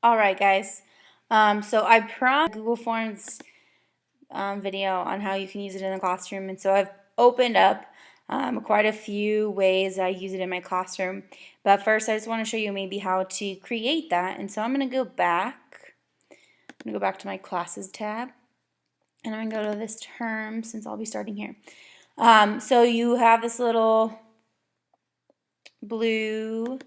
All right, guys. So I promised Google Forms video on how you can use it in the classroom, and so I've opened up quite a few ways I use it in my classroom. But first, I just want to show you maybe how to create that. And so I'm going to go back. I'm going to go back to my classes tab, and I'm going to go to this term since I'll be starting here. So you have this little blue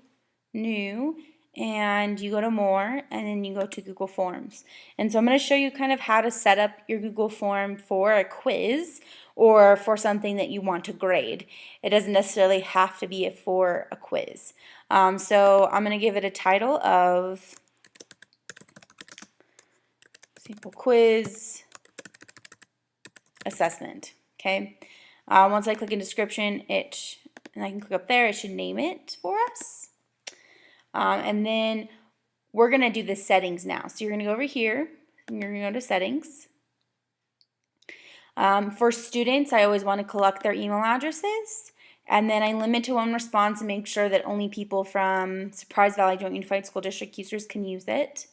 new, and you go to more, and then you go to Google Forms. And so I'm going to show you kind of how to set up your Google form for a quiz or for something that you want to grade. It doesn't necessarily have to be for a quiz. So I'm going to give it a title of simple quiz assessment. Okay. Once I click in description, and I can click up there, it should name it for us. And then we're going to do the settings now. So you're going to go over here, and you're going to go to settings. For students, I always want to collect their email addresses, and then I limit to one response and make sure that only people from Surprise Valley Joint Unified School District users can use it.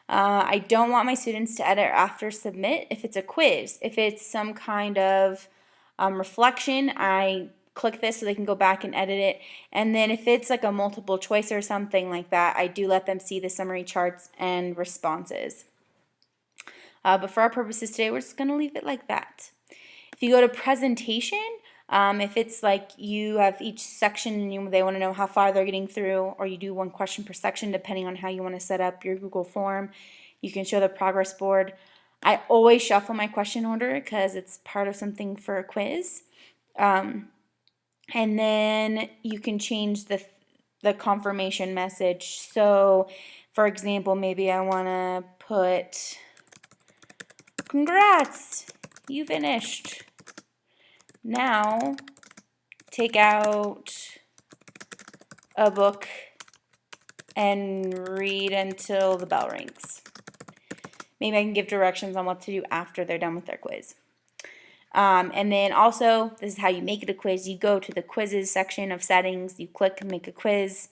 I don't want my students to edit after submit if it's a quiz. If it's some kind of reflection, I click this so they can go back and edit it. And then if it's like a multiple choice or something like that, I do let them see the summary charts and responses. But for our purposes today, we're just going to leave it like that. If you go to presentation, if it's like you have each section and they want to know how far they're getting through, or you do one question per section depending on how you want to set up your Google form, you can show the progress board. I always shuffle my question order because it's part of something for a quiz. And then you can change the confirmation message. So, for example, maybe I want to put, congrats, you finished. Now, take out a book and read until the bell rings. Maybe I can give directions on what to do after they're done with their quiz. And then also, this is how you make it a quiz. You go to the quizzes section of settings, you click make a quiz.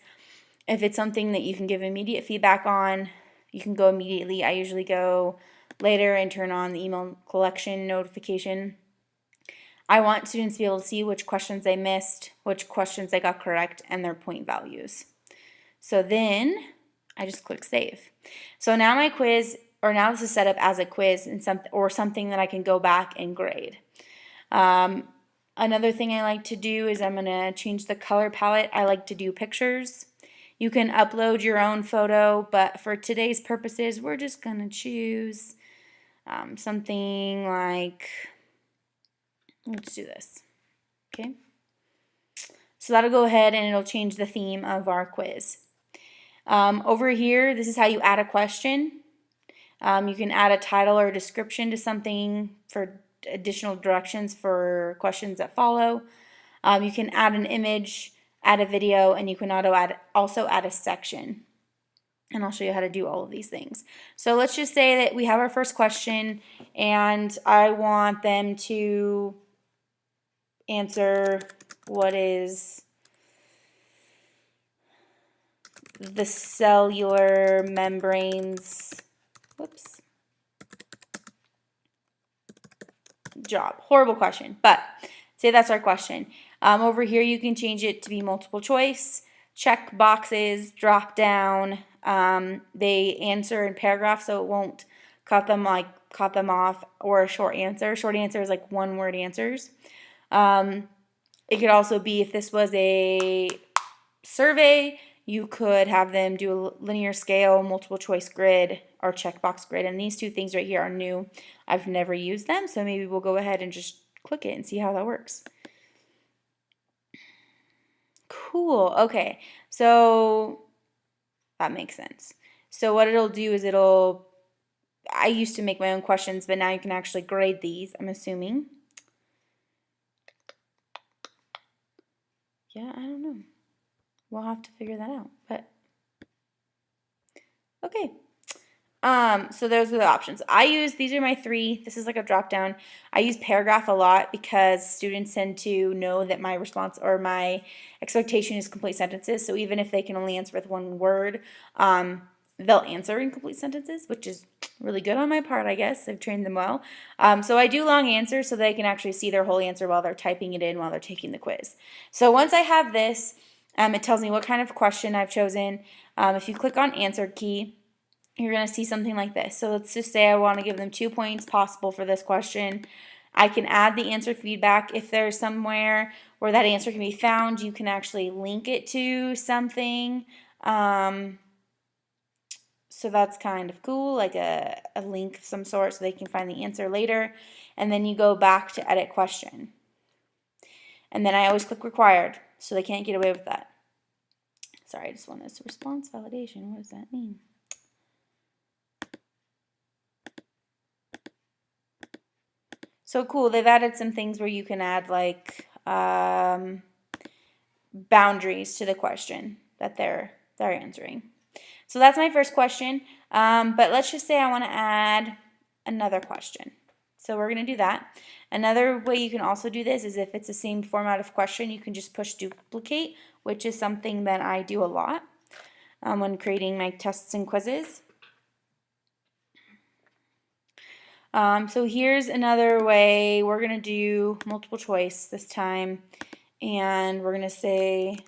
If it's something that you can give immediate feedback on, you can go immediately. I usually go later and turn on the email collection notification. I want students to be able to see which questions they missed, which questions they got correct, and their point values. So then I just click save. So now my quiz, or now this is set up as a quiz and something that I can go back and grade. Another thing I like to do is I'm going to change the color palette. I like to do pictures. You can upload your own photo, but for today's purposes, we're just going to choose something like, let's do this. Okay. So that'll go ahead and it'll change the theme of our quiz. Over here, this is how you add a question. You can add a title or a description to something for additional directions for questions that follow. You can add an image, add a video, and you can also add a section. And I'll show you how to do all of these things. So let's just say that we have our first question, and I want them to answer what is the cellular membranes, job. Horrible question, but say that's our question. Over here you can change it to be multiple choice, check boxes, drop down. They answer in paragraphs, so it won't cut them off, or a short answer. Short answer is like one word answers. It could also be, if this was a survey, you could have them do a linear scale, multiple choice grid, or checkbox grid. And these two things right here are new. I've never used them, so maybe we'll go ahead and just click it and see how that works. Cool. Okay, so that makes sense. So what it'll do is I used to make my own questions, but now you can actually grade these, I'm assuming. Yeah, I don't know. We'll have to figure that out, but okay. So those are the options. These are my three. This is like a drop down. I use paragraph a lot because students tend to know that my response or my expectation is complete sentences. So even if they can only answer with one word, they'll answer incomplete sentences, which is really good on my part, I guess. I've trained them well. So I do long answers so they can actually see their whole answer while they're typing it in while they're taking the quiz. So once I have this, it tells me what kind of question I've chosen. If you click on answer key, you're going to see something like this. So let's just say I want to give them 2 points possible for this question. I can add the answer feedback. If there's somewhere where that answer can be found, you can actually link it to something. So that's kind of cool, like a link of some sort so they can find the answer later. And then you go back to edit question. And then I always click required, so they can't get away with that. Sorry, I just want this response validation. What does that mean? So cool, they've added some things where you can add like boundaries to the question that they're answering. So that's my first question, but let's just say I want to add another question. So we're going to do that. Another way you can also do this is if it's the same format of question, you can just push duplicate, which is something that I do a lot when creating my tests and quizzes. So here's another way. We're going to do multiple choice this time, and we're going to say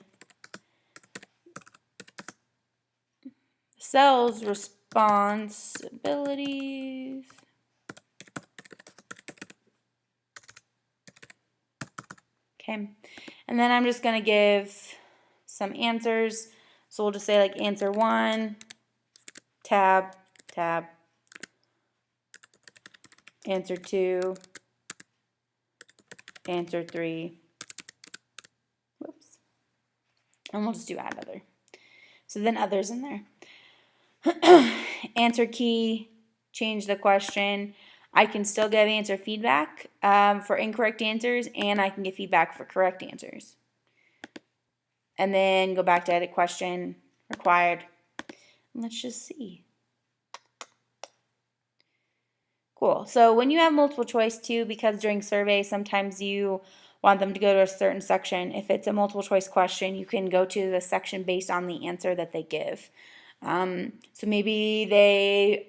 cells responsibilities. Okay, and then I'm just going to give some answers. So we'll just say like answer 1, tab, tab, answer 2, answer 3, whoops, and we'll just do add other. So then others in there. Answer key, change the question. I can still give answer feedback for incorrect answers, and I can get feedback for correct answers. And then go back to edit question, required. Let's just see. Cool. So when you have multiple choice too, because during surveys sometimes you want them to go to a certain section. If it's a multiple choice question, you can go to the section based on the answer that they give. So maybe they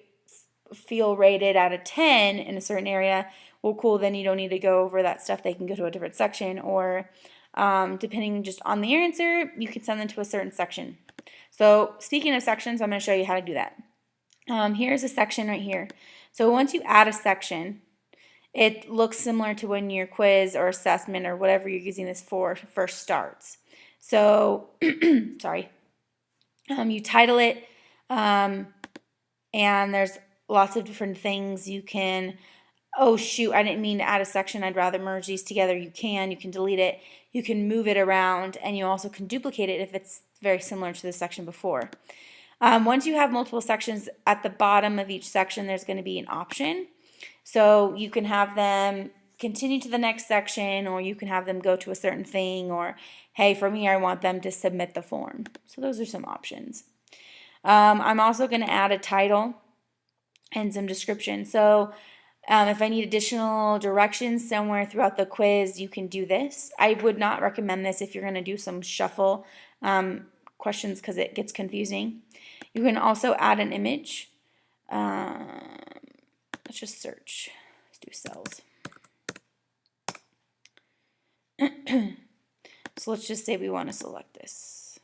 feel rated out of 10 in a certain area. Well, cool, then you don't need to go over that stuff. They can go to a different section, or depending just on the answer, you can send them to a certain section. So speaking of sections, I'm going to show you how to do that. Here's a section right here. So once you add a section, it looks similar to when your quiz or assessment or whatever you're using this for first starts. So, sorry, you title it, and there's lots of different things you can, oh shoot, I didn't mean to add a section, I'd rather merge these together. You can delete it, you can move it around, and you also can duplicate it if it's very similar to the section before. Once you have multiple sections, at the bottom of each section there's going to be an option. So you can have them continue to the next section, or you can have them go to a certain thing, or hey, from here I want them to submit the form. So those are some options. I'm also going to add a title and some description. So if I need additional directions somewhere throughout the quiz, you can do this. I would not recommend this if you're going to do some shuffle questions because it gets confusing. You can also add an image. Let's just search. Let's do cells. So let's just say we want to select this.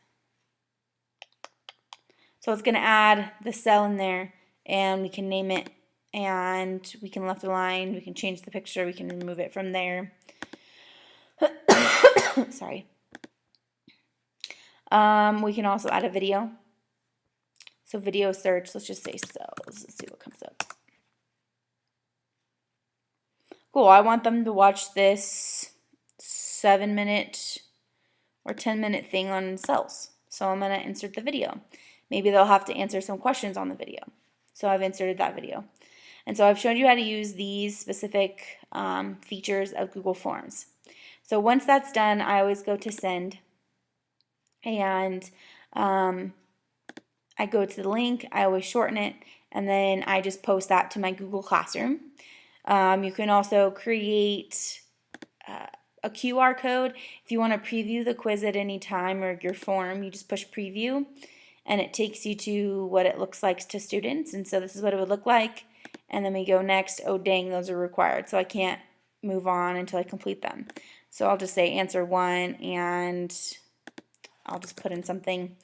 So it's going to add the cell in there, and we can name it, and we can left align, we can change the picture, we can remove it from there. Sorry. We can also add a video. So video search, let's just say cells. Let's see what comes up. Cool, I want them to watch this 7-minute or 10-minute thing on cells. So I'm going to insert the video. Maybe they'll have to answer some questions on the video. So I've inserted that video. And so I've shown you how to use these specific features of Google Forms. So once that's done, I always go to send. And I go to the link, I always shorten it, and then I just post that to my Google Classroom. You can also create a QR code. If you want to preview the quiz at any time or your form, you just push preview, and it takes you to what it looks like to students. And so this is what it would look like. And then we go next. Oh, dang, those are required. So I can't move on until I complete them. So I'll just say answer 1, and I'll just put in something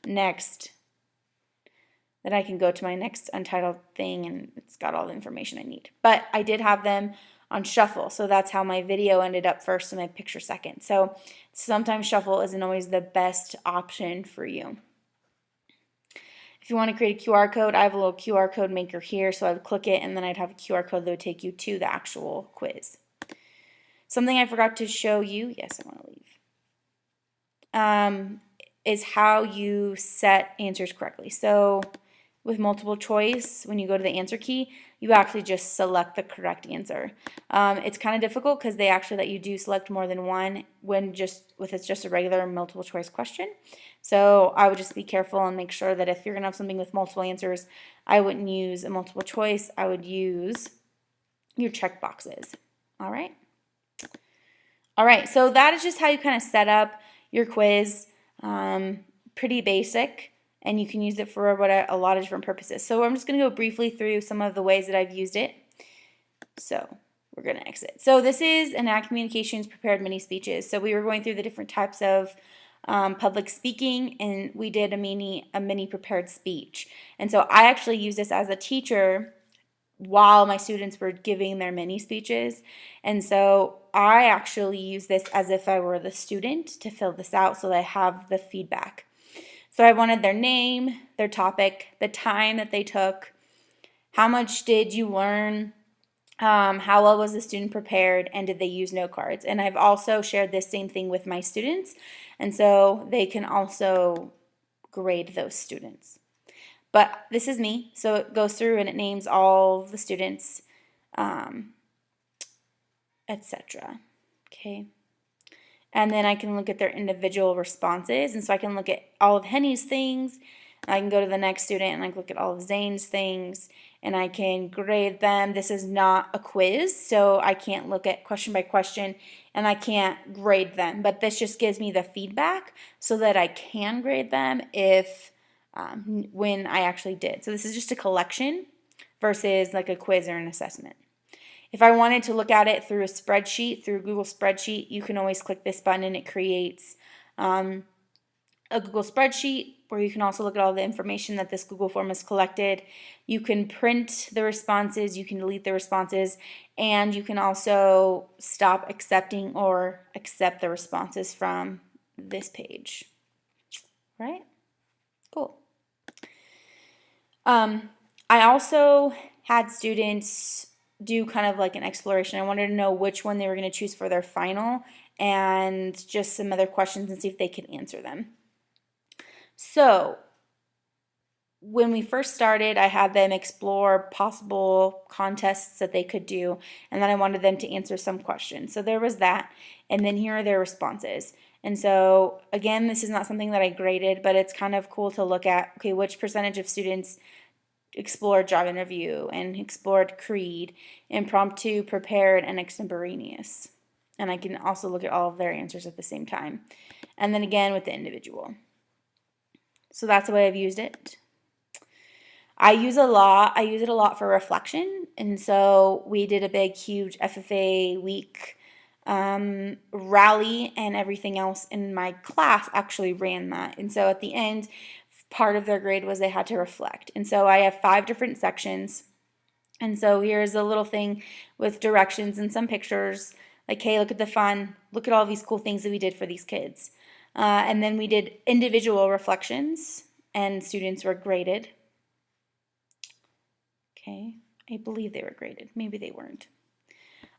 next that I can go to my next untitled thing, and it's got all the information I need. But I did have them on shuffle, so that's how my video ended up first and my picture second. So sometimes shuffle isn't always the best option for you. If you want to create a QR code, I have a little QR code maker here, so I would click it and then I'd have a QR code that would take you to the actual quiz. Something I forgot to show you, yes, I want to leave, is how you set answers correctly. So with multiple choice, when you go to the answer key, you actually just select the correct answer. It's kind of difficult because they actually let you do select more than one when it's just a regular multiple choice question. So I would just be careful and make sure that if you're going to have something with multiple answers, I wouldn't use a multiple choice. I would use your check boxes. All right. All right, so that is just how you kind of set up your quiz. Pretty basic, and you can use it for a lot of different purposes. So I'm just going to go briefly through some of the ways that I've used it. So we're going to exit. So this is Enact Communications Prepared Mini Speeches. So we were going through the different types of public speaking, and we did a mini prepared speech. And so I actually use this as a teacher while my students were giving their mini speeches. And so I actually use this as if I were the student to fill this out so that I have the feedback. So I wanted their name, their topic, the time that they took, how much did you learn, how well was the student prepared, and did they use note cards. And I've also shared this same thing with my students, and so they can also grade those students. But this is me, so it goes through and it names all the students, etc. Okay. And then I can look at their individual responses, and so I can look at all of Henny's things. I can go to the next student and I can look at all of Zane's things, and I can grade them. This is not a quiz, so I can't look at question by question, and I can't grade them. But this just gives me the feedback so that I can grade them when I actually did. So this is just a collection versus like a quiz or an assessment. If I wanted to look at it through a spreadsheet, through Google Spreadsheet, you can always click this button and it creates a Google Spreadsheet where you can also look at all the information that this Google form has collected. You can print the responses, you can delete the responses, and you can also stop accepting or accept the responses from this page. Right? Cool. I also had students do kind of like an exploration. I wanted to know which one they were going to choose for their final and just some other questions and see if they could answer them. So when we first started, I had them explore possible contests that they could do, and then I wanted them to answer some questions. So there was that, and then here are their responses. And so again, this is not something that I graded, but it's kind of cool to look at, okay, which percentage of students explored job interview and explored creed, impromptu, prepared, and extemporaneous. And I can also look at all of their answers at the same time. And then again with the individual. So that's the way I've used it. I use it a lot for reflection. And so we did a big, huge FFA week rally, and everything else in my class actually ran that. And so at the end, part of their grade was they had to reflect. And so I have 5 different sections. And so here's a little thing with directions and some pictures. Like, hey, look at the fun. Look at all these cool things that we did for these kids. And then we did individual reflections, and students were graded. Okay, I believe they were graded. Maybe they weren't.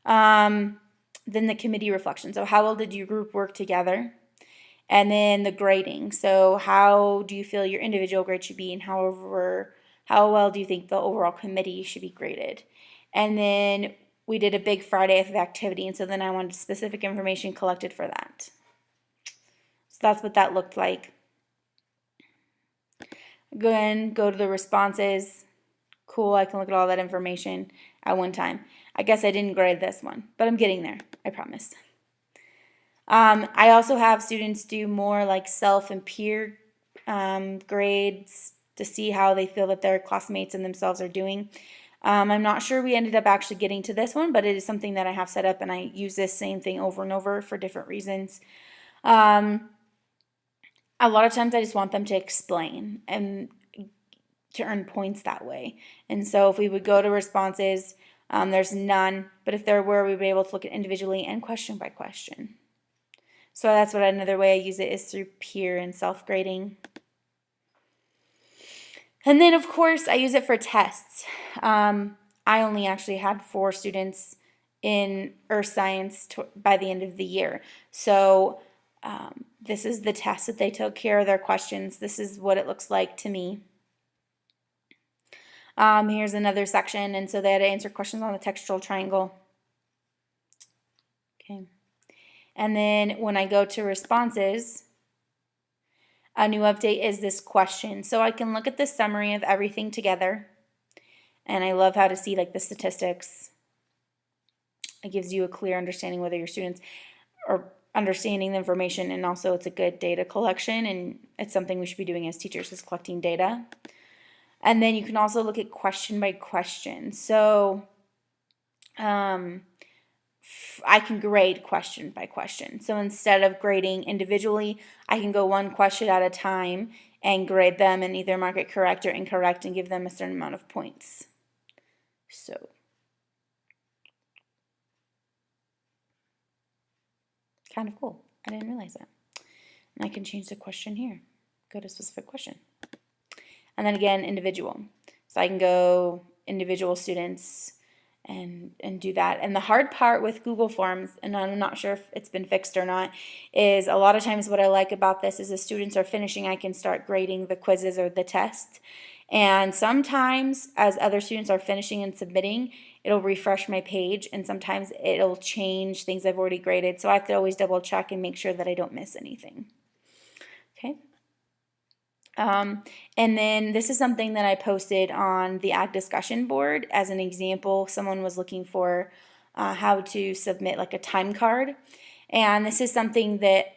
Then the committee reflection. So how well did your group work together? And then the grading. So how do you feel your individual grade should be, and how well do you think the overall committee should be graded? And then we did a big Friday of activity, and so then I wanted specific information collected for that. So that's what that looked like. Go to the responses. Cool, I can look at all that information at one time. I guess I didn't grade this one, but I'm getting there, I promise. I also have students do more like self and peer grades to see how they feel that their classmates and themselves are doing. I'm not sure we ended up actually getting to this one, but it is something that I have set up, and I use this same thing over and over for different reasons. A lot of times I just want them to explain and to earn points that way. And so if we would go to responses, there's none, but if there were, we would be able to look at individually and question by question. So that's what another way I use it is through peer and self-grading. And then, of course, I use it for tests. I only actually had 4 students in earth science by the end of the year. So this is the test that they took. Here are their questions. This is what it looks like to me. Here's another section, and so they had to answer questions on the textual triangle. Okay. And then when I go to responses, a new update is this question. So I can look at the summary of everything together. And I love how to see like the statistics. It gives you a clear understanding whether your students are understanding the information, and also it's a good data collection, and it's something we should be doing as teachers, is collecting data. And then you can also look at question by question. So I can grade question by question. So instead of grading individually, I can go one question at a time and grade them and either mark it correct or incorrect and give them a certain amount of points. So kind of cool. I didn't realize that. And I can change the question here. Go to specific question. And then again, individual. So I can go individual students and do that. And the hard part with Google Forms, and I'm not sure if it's been fixed or not, is a lot of times what I like about this is as students are finishing, I can start grading the quizzes or the test. And sometimes as other students are finishing and submitting, it'll refresh my page, and sometimes it'll change things I've already graded. So I have to always double check and make sure that I don't miss anything. Okay. And then this is something that I posted on the Ag discussion board as an example. Someone was looking for how to submit like a time card. And this is something that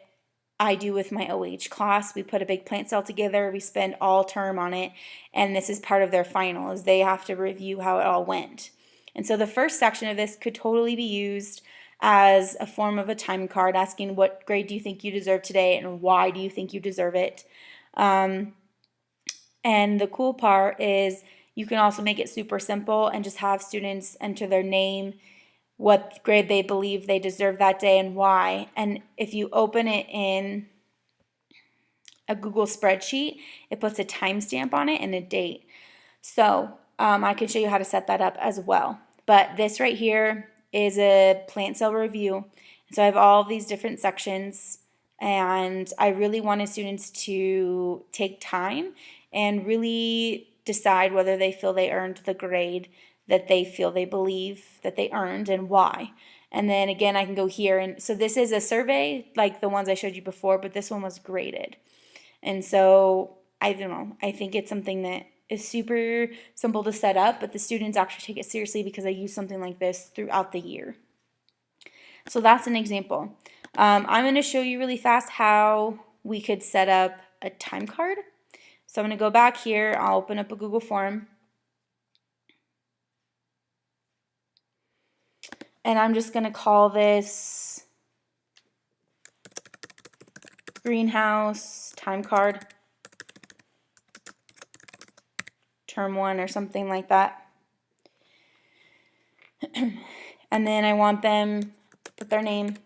I do with my OH class. We put a big plant cell together. We spend all term on it. And this is part of their final, is they have to review how it all went. And so the first section of this could totally be used as a form of a time card, asking what grade do you think you deserve today and why do you think you deserve it. And the cool part is you can also make it super simple and just have students enter their name, what grade they believe they deserve that day, and why. And if you open it in a Google spreadsheet, it puts a timestamp on it and a date. So I can show you how to set that up as well. But this right here is a plant cell review. So I have all of these different sections, and I really wanted students to take time and really decide whether they feel they earned the grade that they feel they believe that they earned and why. And then again, I can go here, and so this is a survey like the ones I showed you before, but this one was graded. And so I don't know, I think it's something that is super simple to set up, but the students actually take it seriously because I use something like this throughout the year. So that's an example. I'm going to show you really fast how we could set up a time card. So I'm going to go back here. I'll open up a Google form. And I'm just going to call this greenhouse time card, term 1 or something like that. And then I want them to put their name.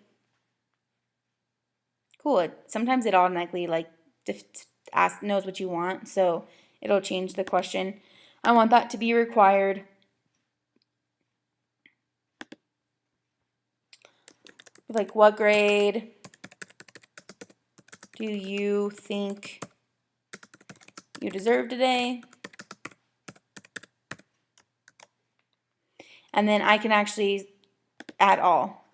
Cool. Sometimes it automatically knows what you want, so it'll change the question. I want that to be required. Like, what grade do you think you deserve today? And then I can actually add all.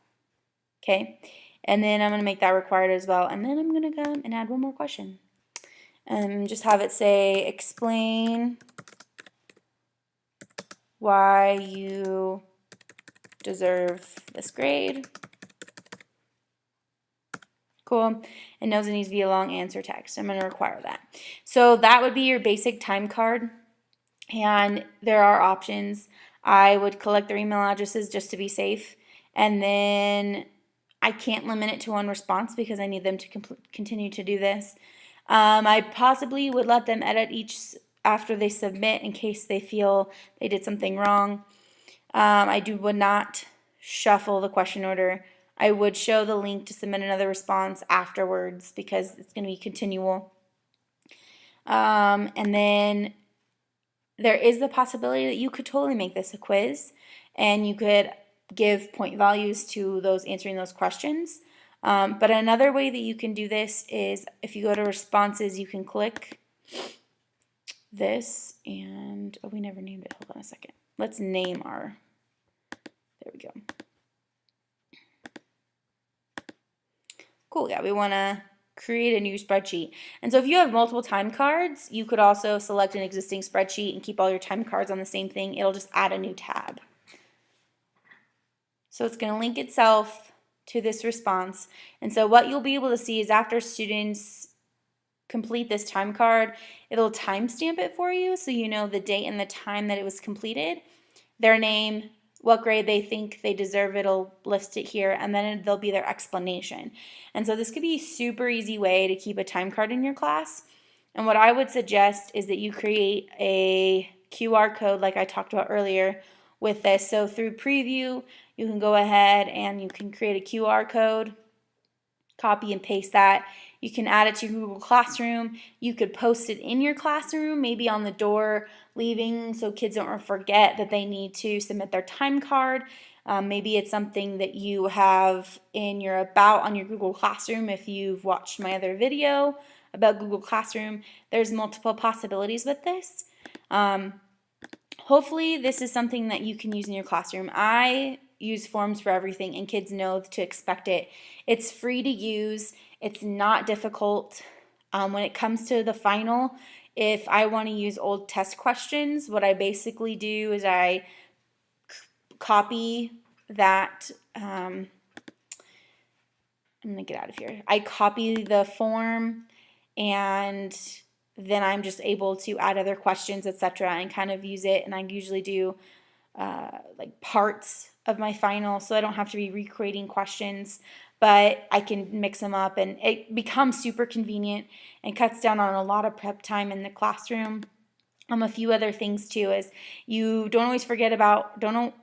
Okay? And then I'm going to make that required as well. And then I'm going to come and add one more question. And just have it say, explain why you deserve this grade. Cool. And knows it needs to be a long answer text. I'm going to require that. So that would be your basic time card. And there are options. I would collect their email addresses just to be safe. And then I can't limit it to one response because I need them to continue to do this. I possibly would let them edit each after they submit in case they feel they did something wrong. Would not shuffle the question order. I would show the link to submit another response afterwards because it's going to be continual. And then there is the possibility that you could totally make this a quiz and you could give point values to those answering those questions. But another way that you can do this is if you go to responses, you can click this and, oh, we never named it. Hold on a second. Let's name our, there we go. Cool, yeah, we want to create a new spreadsheet. And so if you have multiple time cards, you could also select an existing spreadsheet and keep all your time cards on the same thing. It'll just add a new tab. So it's going to link itself to this response. And so what you'll be able to see is after students complete this time card, it'll timestamp it for you so you know the date and the time that it was completed, their name, what grade they think they deserve, it'll list it here, and then there'll be their explanation. And so this could be a super easy way to keep a time card in your class. And what I would suggest is that you create a QR code like I talked about earlier with this. So through Preview, you can go ahead and you can create a QR code, copy and paste that. You can add it to your Google Classroom. You could post it in your classroom, maybe on the door leaving so kids don't forget that they need to submit their time card. Maybe it's something that you have in your About on your Google Classroom if you've watched my other video about Google Classroom. There's multiple possibilities with this. Hopefully this is something that you can use in your classroom. I use forms for everything and kids know to expect it. It's free to use. It's not difficult. When it comes to the final, if I want to use old test questions, what I basically do is I copy that. I'm going to get out of here. I copy the form and then I'm just able to add other questions, etc., and kind of use it. And I usually do like parts of my final, so I don't have to be recreating questions, but I can mix them up, and it becomes super convenient and cuts down on a lot of prep time in the classroom. A few other things too is you don't always forget about don't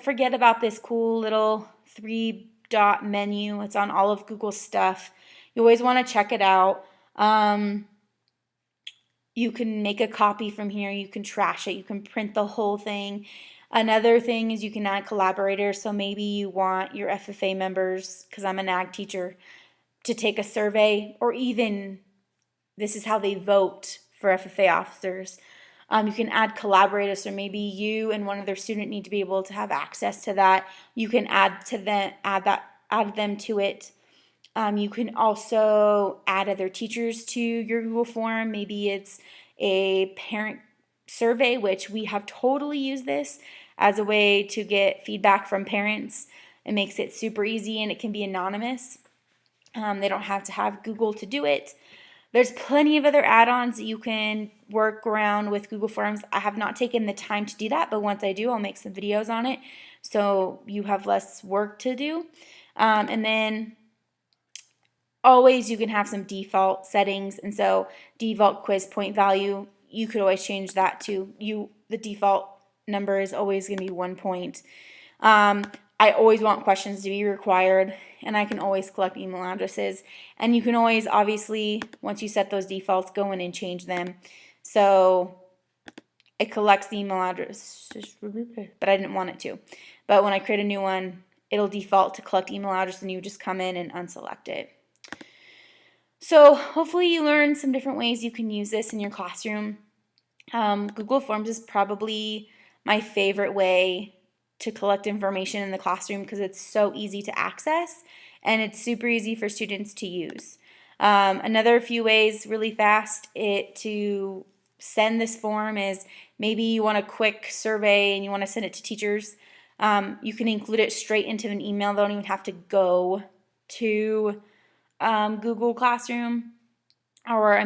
forget about this cool little 3-dot menu. It's on all of Google's stuff. You always want to check it out. You can make a copy from here. You can trash it. You can print the whole thing. Another thing is you can add collaborators. So maybe you want your FFA members, because I'm an ag teacher, to take a survey, or even this is how they vote for FFA officers. You can add collaborators, so maybe you and one other student need to be able to have access to that. You can add them to it. You can also add other teachers to your Google form. Maybe it's a parent survey, which we have totally used this as a way to get feedback from parents. It makes it super easy and it can be anonymous. They don't have to have Google to do it. There's plenty of other add-ons that you can work around with Google Forms. I have not taken the time to do that, but once I do, I'll make some videos on it so you have less work to do. And then always you can have some default settings, and so default quiz point value, you could always change that to the default number is always going to be 1 point. I always want questions to be required, and I can always collect email addresses, and you can always, obviously, once you set those defaults, go in and change them. So it collects the email address, but I didn't want it to. But when I create a new one, it'll default to collect email address, and you just come in and unselect it. So hopefully you learned some different ways you can use this in your classroom. Google Forms is probably my favorite way to collect information in the classroom because it's so easy to access and it's super easy for students to use. Another few ways really fast to send this form is maybe you want a quick survey and you want to send it to teachers. You can include it straight into an email. They don't even have to go to Google Classroom, or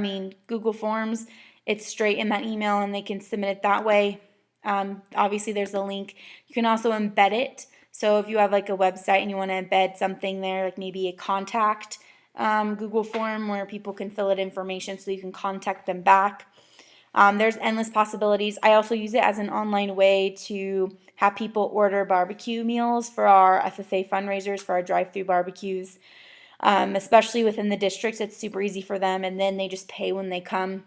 Google Forms. It's straight in that email and they can submit it that way. Obviously there's a link. You can also embed it. So if you have like a website and you want to embed something there, like maybe a contact Google form where people can fill out information so you can contact them back. There's endless possibilities. I also use it as an online way to have people order barbecue meals for our FFA fundraisers, for our drive-through barbecues. Especially within the districts, it's super easy for them, and then they just pay when they come.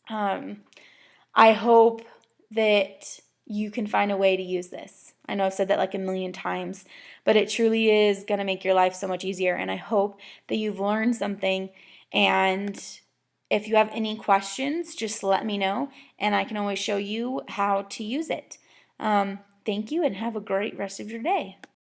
I hope that you can find a way to use this. I know I've said that like a million times, but it truly is going to make your life so much easier, and I hope that you've learned something. And if you have any questions, just let me know, and I can always show you how to use it. Thank you, and have a great rest of your day.